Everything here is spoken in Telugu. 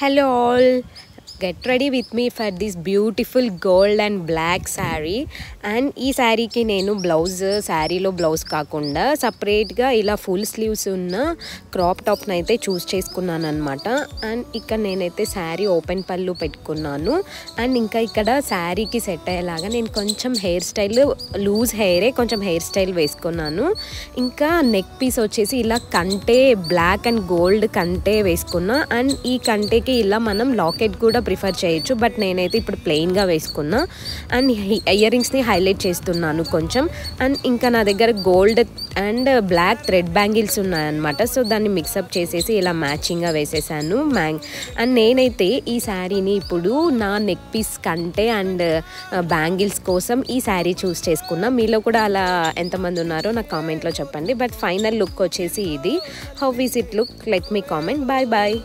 Hello all, get ready with me for this beautiful gold and black saree. And ఈ శారీకి నేను శారీలో బ్లౌజ్ కాకుండా సపరేట్గా ఇలా ఫుల్ స్లీవ్స్ ఉన్న క్రాప్ టాప్ని అయితే చూస్ చేసుకున్నాను అనమాట. అండ్ ఇక్కడ నేనైతే శారీ ఓపెన్ పళ్ళు పెట్టుకున్నాను. అండ్ ఇంకా ఇక్కడ శారీకి సెట్ అయ్యేలాగా నేను కొంచెం హెయిర్ స్టైల్ లూజ్ హెయిరే కొంచెం హెయిర్ స్టైల్ వేసుకున్నాను. ఇంకా నెక్ పీస్ వచ్చేసి ఇలా కంటే బ్లాక్ అండ్ గోల్డ్ కంటే వేసుకున్నా. అండ్ ఈ కంటేకి ఇలా మనం లాకెట్ కూడా ప్రిఫర్ చేయొచ్చు, బట్ నేనైతే ఇప్పుడు ప్లెయిన్గా వేసుకున్నా. అండ్ ఇయర్ రింగ్స్ని హైలైట్ చేస్తున్నాను కొంచెం. అండ్ ఇంకా నా దగ్గర gold and black thread bangles ఉన్నాయన్నమాట. సో దాన్ని మిక్సప్ చేసేసి ఇలా మ్యాచింగ్గా వేసేసాను. అండ్ నేనైతే ఈ శారీని ఇప్పుడు నా నెక్ పీస్ కంటే అండ్ బ్యాంగిల్స్ కోసం ఈ శారీ చూస్ చేసుకున్నా. మీలో కూడా అలా ఎంతమంది ఉన్నారో నాకు కామెంట్లో చెప్పండి. బట్ ఫైనల్ లుక్ వచ్చేసి ఇది. How is it look? Let me comment. Bye bye.